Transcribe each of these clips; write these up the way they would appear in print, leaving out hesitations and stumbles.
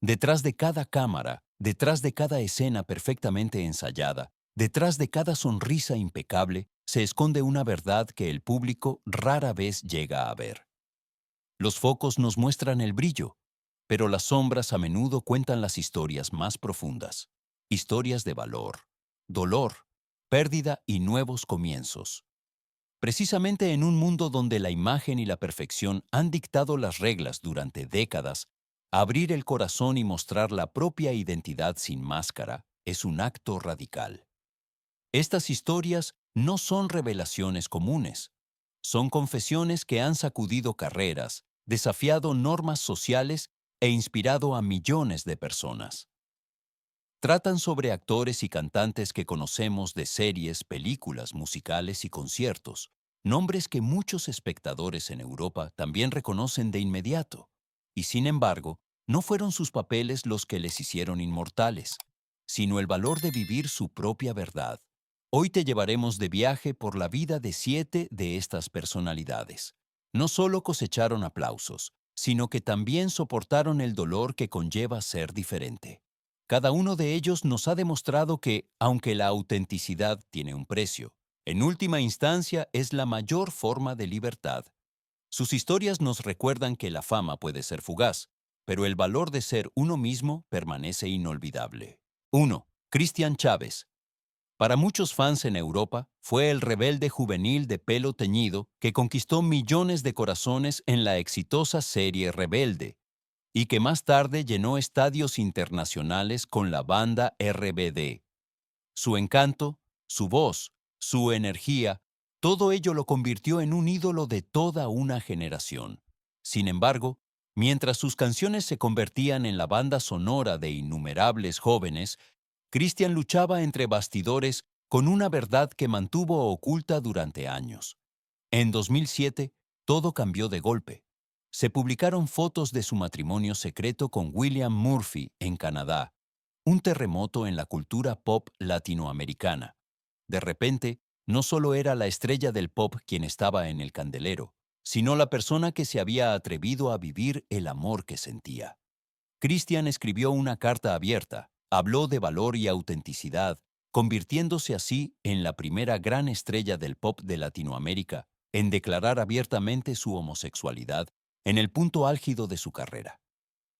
Detrás de cada cámara, detrás de cada escena perfectamente ensayada, detrás de cada sonrisa impecable, se esconde una verdad que el público rara vez llega a ver. Los focos nos muestran el brillo, pero las sombras a menudo cuentan las historias más profundas. Historias de valor, dolor, pérdida y nuevos comienzos. Precisamente en un mundo donde la imagen y la perfección han dictado las reglas durante décadas, abrir el corazón y mostrar la propia identidad sin máscara es un acto radical. Estas historias no son revelaciones comunes, son confesiones que han sacudido carreras, desafiado normas sociales e inspirado a millones de personas. Tratan sobre actores y cantantes que conocemos de series, películas, musicales y conciertos, nombres que muchos espectadores en Europa también reconocen de inmediato. Y sin embargo, no fueron sus papeles los que les hicieron inmortales, sino el valor de vivir su propia verdad. Hoy te llevaremos de viaje por la vida de 7 de estas personalidades. No solo cosecharon aplausos, sino que también soportaron el dolor que conlleva ser diferente. Cada uno de ellos nos ha demostrado que, aunque la autenticidad tiene un precio, en última instancia es la mayor forma de libertad. Sus historias nos recuerdan que la fama puede ser fugaz, pero el valor de ser uno mismo permanece inolvidable. 1. Cristian Chávez. Para muchos fans en Europa, fue el rebelde juvenil de pelo teñido que conquistó millones de corazones en la exitosa serie Rebelde, y que más tarde llenó estadios internacionales con la banda RBD. Su encanto, su voz, su energía, todo ello lo convirtió en un ídolo de toda una generación. Sin embargo, mientras sus canciones se convertían en la banda sonora de innumerables jóvenes, Christian luchaba entre bastidores con una verdad que mantuvo oculta durante años. En 2007, todo cambió de golpe. Se publicaron fotos de su matrimonio secreto con William Murphy en Canadá, un terremoto en la cultura pop latinoamericana. De repente, no solo era la estrella del pop quien estaba en el candelero, sino la persona que se había atrevido a vivir el amor que sentía. Christian escribió una carta abierta, habló de valor y autenticidad, convirtiéndose así en la primera gran estrella del pop de Latinoamérica en declarar abiertamente su homosexualidad en el punto álgido de su carrera.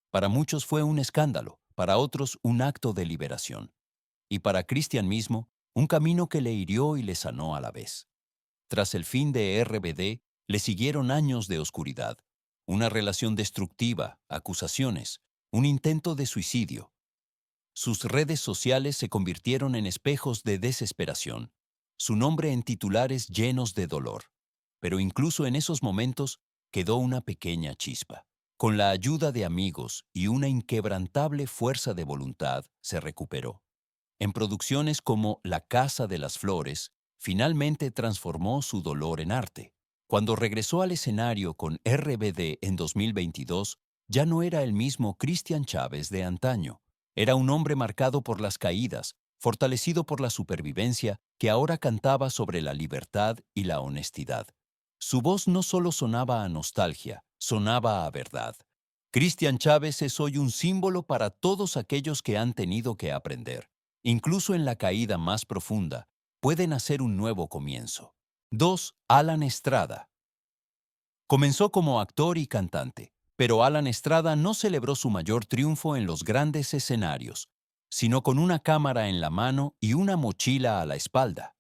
Para muchos fue un escándalo, para otros un acto de liberación, y para Christian mismo, un camino que le hirió y le sanó a la vez. Tras el fin de RBD, le siguieron años de oscuridad, una relación destructiva, acusaciones, un intento de suicidio. Sus redes sociales se convirtieron en espejos de desesperación, su nombre en titulares llenos de dolor. Pero incluso en esos momentos quedó una pequeña chispa. Con la ayuda de amigos y una inquebrantable fuerza de voluntad, se recuperó. En producciones como La Casa de las Flores, finalmente transformó su dolor en arte. Cuando regresó al escenario con RBD en 2022, ya no era el mismo Christian Chávez de antaño. Era un hombre marcado por las caídas, fortalecido por la supervivencia, que ahora cantaba sobre la libertad y la honestidad. Su voz no solo sonaba a nostalgia, sonaba a verdad. Christian Chávez es hoy un símbolo para todos aquellos que han tenido que aprender. Incluso en la caída más profunda, pueden hacer un nuevo comienzo. 2. Alan Estrada. Comenzó como actor y cantante, pero Alan Estrada no celebró su mayor triunfo en los grandes escenarios, sino con una cámara en la mano y una mochila a la espalda.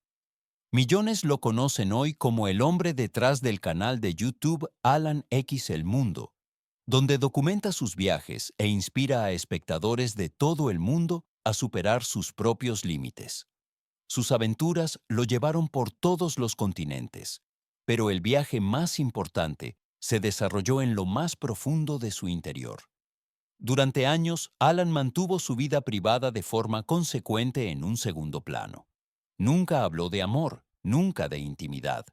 Millones lo conocen hoy como el hombre detrás del canal de YouTube Alan X El Mundo, donde documenta sus viajes e inspira a espectadores de todo el mundo a superar sus propios límites. Sus aventuras lo llevaron por todos los continentes, pero el viaje más importante se desarrolló en lo más profundo de su interior. Durante años, Alan mantuvo su vida privada de forma consecuente en un segundo plano. Nunca habló de amor, nunca de intimidad.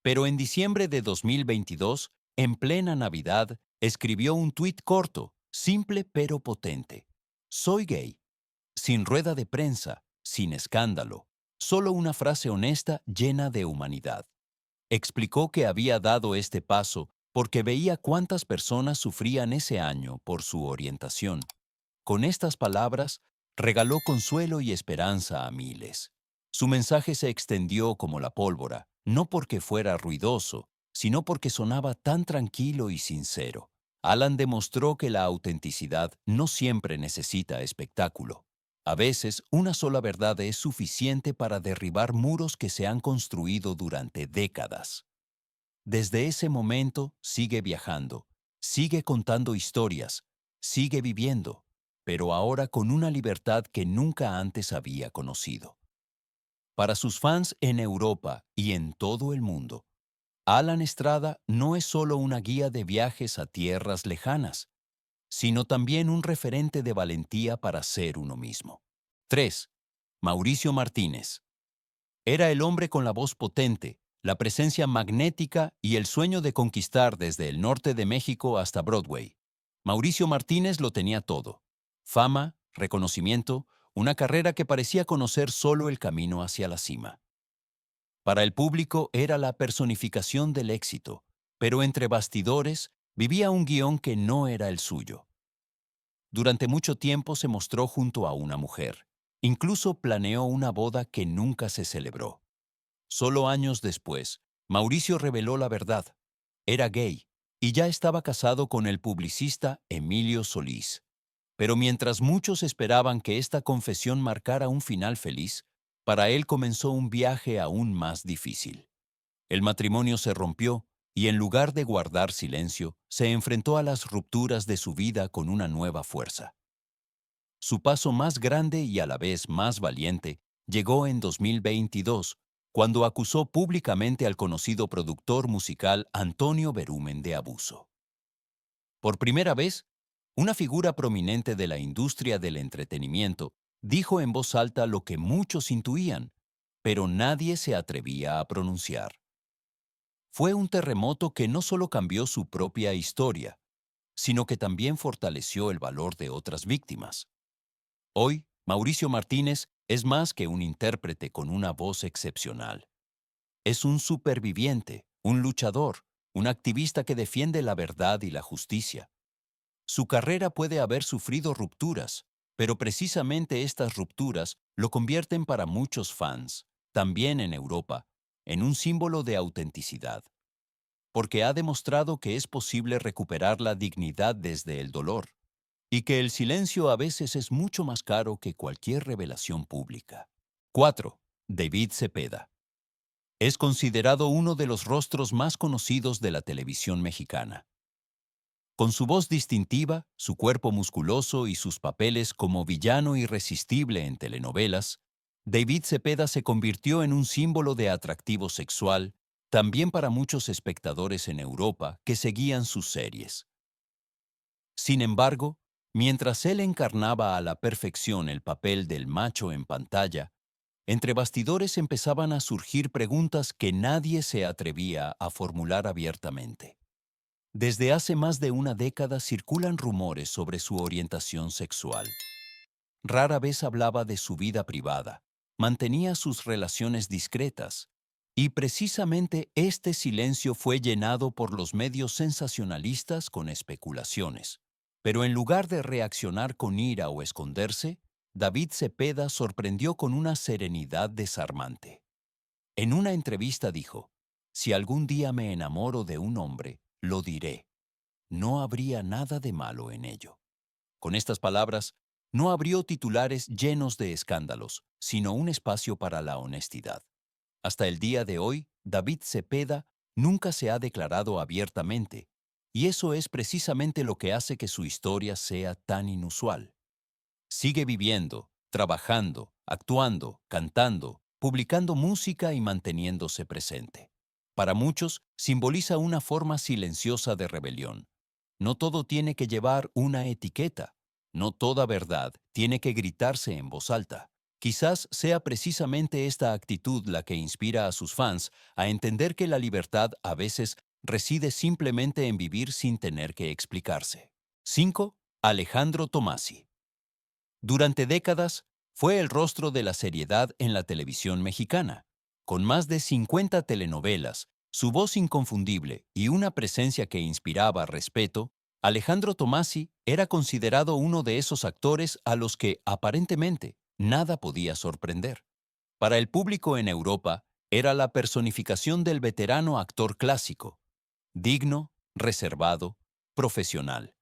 Pero en diciembre de 2022, en plena Navidad, escribió un tuit corto, simple pero potente. Soy gay. Sin rueda de prensa, sin escándalo, solo una frase honesta llena de humanidad. Explicó que había dado este paso porque veía cuántas personas sufrían ese año por su orientación. Con estas palabras, regaló consuelo y esperanza a miles. Su mensaje se extendió como la pólvora, no porque fuera ruidoso, sino porque sonaba tan tranquilo y sincero. Alan demostró que la autenticidad no siempre necesita espectáculo. A veces, una sola verdad es suficiente para derribar muros que se han construido durante décadas. Desde ese momento sigue viajando, sigue contando historias, sigue viviendo, pero ahora con una libertad que nunca antes había conocido. Para sus fans en Europa y en todo el mundo, Alan Estrada no es solo una guía de viajes a tierras lejanas, sino también un referente de valentía para ser uno mismo. 3. Mauricio Martínez. Era el hombre con la voz potente, la presencia magnética y el sueño de conquistar desde el norte de México hasta Broadway. Mauricio Martínez lo tenía todo: fama, reconocimiento, una carrera que parecía conocer solo el camino hacia la cima. Para el público era la personificación del éxito, pero entre bastidores vivía un guión que no era el suyo. Durante mucho tiempo se mostró junto a una mujer. Incluso planeó una boda que nunca se celebró. Solo años después, Mauricio reveló la verdad. Era gay y ya estaba casado con el publicista Emilio Solís. Pero mientras muchos esperaban que esta confesión marcara un final feliz, para él comenzó un viaje aún más difícil. El matrimonio se rompió y en lugar de guardar silencio, se enfrentó a las rupturas de su vida con una nueva fuerza. Su paso más grande y a la vez más valiente llegó en 2022, cuando acusó públicamente al conocido productor musical Antonio Berumen de abuso. Por primera vez, una figura prominente de la industria del entretenimiento dijo en voz alta lo que muchos intuían, pero nadie se atrevía a pronunciar. Fue un terremoto que no solo cambió su propia historia, sino que también fortaleció el valor de otras víctimas. Hoy, Mauricio Martínez es más que un intérprete con una voz excepcional. Es un superviviente, un luchador, un activista que defiende la verdad y la justicia. Su carrera puede haber sufrido rupturas, pero precisamente estas rupturas lo convierten para muchos fans, también en Europa, en un símbolo de autenticidad, porque ha demostrado que es posible recuperar la dignidad desde el dolor, y que el silencio a veces es mucho más caro que cualquier revelación pública. 4. David Cepeda. Es considerado uno de los rostros más conocidos de la televisión mexicana. Con su voz distintiva, su cuerpo musculoso y sus papeles como villano irresistible en telenovelas, David Cepeda se convirtió en un símbolo de atractivo sexual, también para muchos espectadores en Europa que seguían sus series. Sin embargo, mientras él encarnaba a la perfección el papel del macho en pantalla, entre bastidores empezaban a surgir preguntas que nadie se atrevía a formular abiertamente. Desde hace más de una década circulan rumores sobre su orientación sexual. Rara vez hablaba de su vida privada, mantenía sus relaciones discretas, y precisamente este silencio fue llenado por los medios sensacionalistas con especulaciones. Pero en lugar de reaccionar con ira o esconderse, David Cepeda sorprendió con una serenidad desarmante. En una entrevista dijo: "Si algún día me enamoro de un hombre, lo diré. No habría nada de malo en ello". Con estas palabras, no abrió titulares llenos de escándalos, sino un espacio para la honestidad. Hasta el día de hoy, David Cepeda nunca se ha declarado abiertamente, y eso es precisamente lo que hace que su historia sea tan inusual. Sigue viviendo, trabajando, actuando, cantando, publicando música y manteniéndose presente. Para muchos, simboliza una forma silenciosa de rebelión. No todo tiene que llevar una etiqueta. No toda verdad tiene que gritarse en voz alta. Quizás sea precisamente esta actitud la que inspira a sus fans a entender que la libertad a veces reside simplemente en vivir sin tener que explicarse. 5. Alejandro Tommasi. Durante décadas, fue el rostro de la seriedad en la televisión mexicana. Con más de 50 telenovelas, su voz inconfundible y una presencia que inspiraba respeto, Alejandro Tomasi era considerado uno de esos actores a los que, aparentemente, nada podía sorprender. Para el público en Europa, era la personificación del veterano actor clásico, digno, reservado, profesional.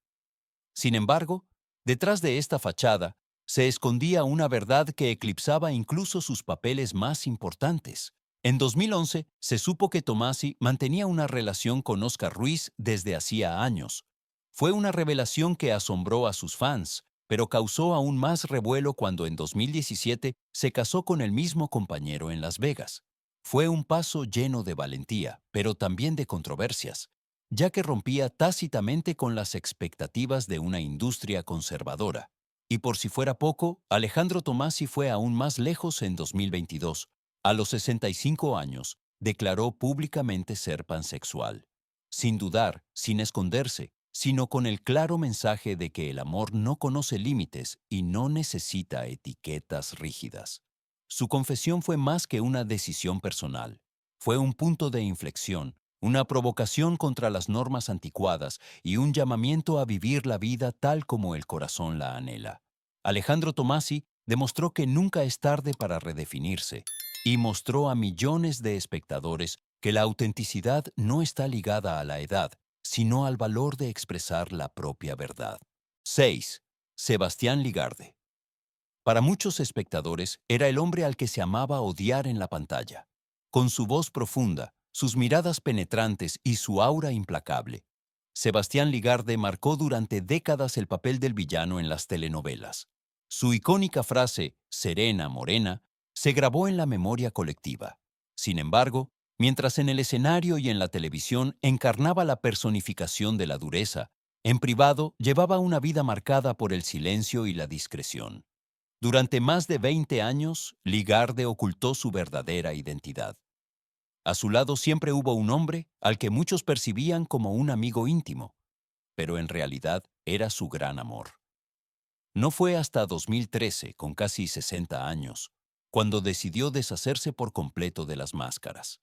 Sin embargo, detrás de esta fachada se escondía una verdad que eclipsaba incluso sus papeles más importantes. En 2011 se supo que Tomasi mantenía una relación con Oscar Ruiz desde hacía años. Fue una revelación que asombró a sus fans, pero causó aún más revuelo cuando en 2017 se casó con el mismo compañero en Las Vegas. Fue un paso lleno de valentía, pero también de controversias, ya que rompía tácitamente con las expectativas de una industria conservadora. Y por si fuera poco, Alejandro Tomasi fue aún más lejos en 2022. A los 65 años, declaró públicamente ser pansexual. Sin dudar, sin esconderse, sino con el claro mensaje de que el amor no conoce límites y no necesita etiquetas rígidas. Su confesión fue más que una decisión personal. Fue un punto de inflexión, una provocación contra las normas anticuadas y un llamamiento a vivir la vida tal como el corazón la anhela. Alejandro Tomasi demostró que nunca es tarde para redefinirse y mostró a millones de espectadores que la autenticidad no está ligada a la edad, sino al valor de expresar la propia verdad. 6. Sebastián Ligarde. Para muchos espectadores, era el hombre al que se amaba odiar en la pantalla. Con su voz profunda, sus miradas penetrantes y su aura implacable, Sebastián Ligarde marcó durante décadas el papel del villano en las telenovelas. Su icónica frase, serena, morena, se grabó en la memoria colectiva. Sin embargo, mientras en el escenario y en la televisión encarnaba la personificación de la dureza, en privado llevaba una vida marcada por el silencio y la discreción. Durante más de 20 años, Ligarde ocultó su verdadera identidad. A su lado siempre hubo un hombre al que muchos percibían como un amigo íntimo, pero en realidad era su gran amor. No fue hasta 2013, con casi 60 años, cuando decidió deshacerse por completo de las máscaras.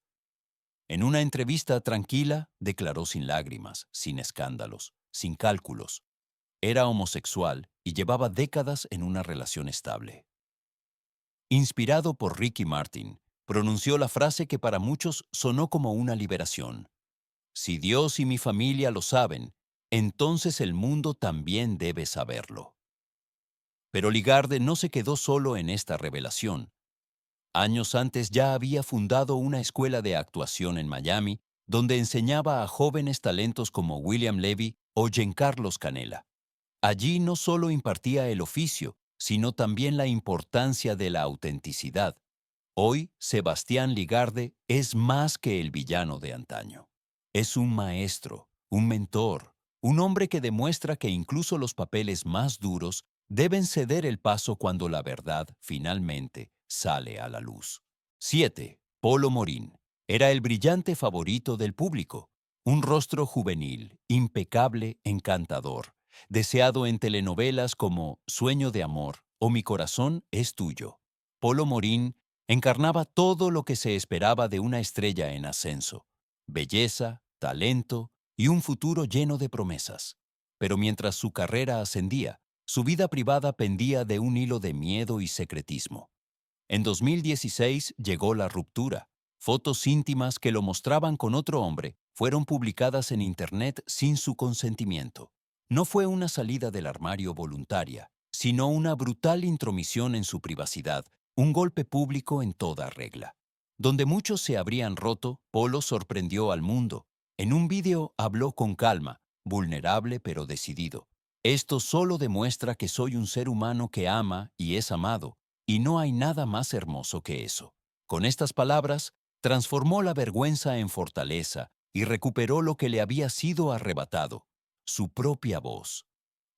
En una entrevista tranquila, declaró sin lágrimas, sin escándalos, sin cálculos. Era homosexual y llevaba décadas en una relación estable. Inspirado por Ricky Martin, pronunció la frase que para muchos sonó como una liberación. Si Dios y mi familia lo saben, entonces el mundo también debe saberlo. Pero Ligarde no se quedó solo en esta revelación. Años antes ya había fundado una escuela de actuación en Miami, donde enseñaba a jóvenes talentos como William Levy o Giancarlos Canella. Allí no solo impartía el oficio, sino también la importancia de la autenticidad. Hoy, Sebastián Ligarde es más que el villano de antaño. Es un maestro, un mentor, un hombre que demuestra que incluso los papeles más duros deben ceder el paso cuando la verdad finalmente sale a la luz. 7. Polo Morín. Era el brillante favorito del público. Un rostro juvenil, impecable, encantador, deseado en telenovelas como Sueño de amor o Mi corazón es tuyo. Polo Morín encarnaba todo lo que se esperaba de una estrella en ascenso: belleza, talento y un futuro lleno de promesas. Pero mientras su carrera ascendía, su vida privada pendía de un hilo de miedo y secretismo. En 2016 llegó la ruptura. Fotos íntimas que lo mostraban con otro hombre fueron publicadas en Internet sin su consentimiento. No fue una salida del armario voluntaria, sino una brutal intromisión en su privacidad, un golpe público en toda regla. Donde muchos se habrían roto, Polo sorprendió al mundo. En un vídeo habló con calma, vulnerable pero decidido. Esto solo demuestra que soy un ser humano que ama y es amado, y no hay nada más hermoso que eso. Con estas palabras, transformó la vergüenza en fortaleza y recuperó lo que le había sido arrebatado: su propia voz.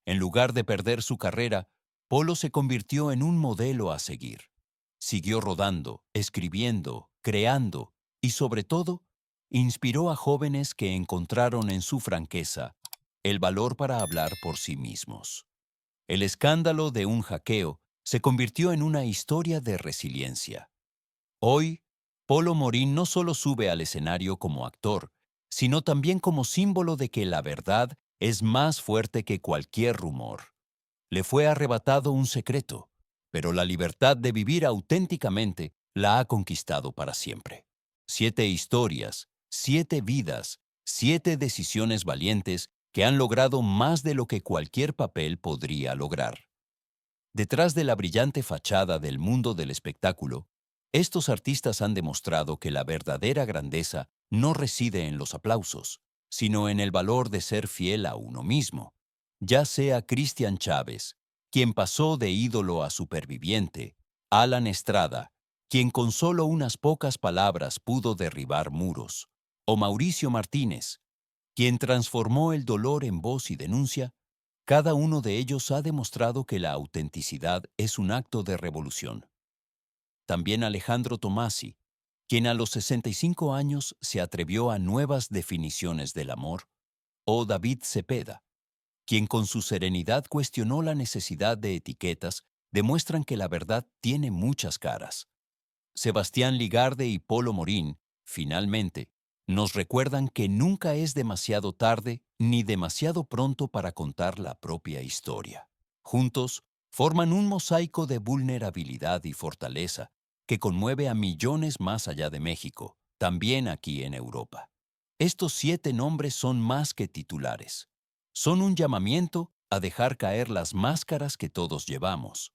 En lugar de perder su carrera, Polo se convirtió en un modelo a seguir. Siguió rodando, escribiendo, creando y, sobre todo, inspiró a jóvenes que encontraron en su franqueza el valor para hablar por sí mismos. El escándalo de un hackeo se convirtió en una historia de resiliencia. Hoy, Polo Morín no solo sube al escenario como actor, sino también como símbolo de que la verdad es más fuerte que cualquier rumor. Le fue arrebatado un secreto, pero la libertad de vivir auténticamente la ha conquistado para siempre. 7 historias, 7 vidas, 7 decisiones valientes que han logrado más de lo que cualquier papel podría lograr. Detrás de la brillante fachada del mundo del espectáculo, estos artistas han demostrado que la verdadera grandeza no reside en los aplausos, sino en el valor de ser fiel a uno mismo. Ya sea Cristian Chávez, quien pasó de ídolo a superviviente, Alan Estrada, quien con solo unas pocas palabras pudo derribar muros, o Mauricio Martínez, quien transformó el dolor en voz y denuncia, cada uno de ellos ha demostrado que la autenticidad es un acto de revolución. También Alejandro Tomasi, quien a los 65 años se atrevió a nuevas definiciones del amor, o David Cepeda, quien con su serenidad cuestionó la necesidad de etiquetas, demuestran que la verdad tiene muchas caras. Sebastián Ligarde y Polo Morín, finalmente, nos recuerdan que nunca es demasiado tarde ni demasiado pronto para contar la propia historia. Juntos, forman un mosaico de vulnerabilidad y fortaleza que conmueve a millones más allá de México, también aquí en Europa. Estos 7 nombres son más que titulares. Son un llamamiento a dejar caer las máscaras que todos llevamos.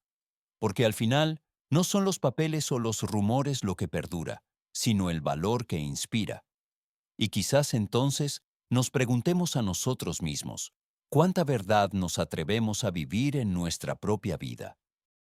Porque al final, no son los papeles o los rumores lo que perdura, sino el valor que inspira. Y quizás entonces nos preguntemos a nosotros mismos, ¿cuánta verdad nos atrevemos a vivir en nuestra propia vida?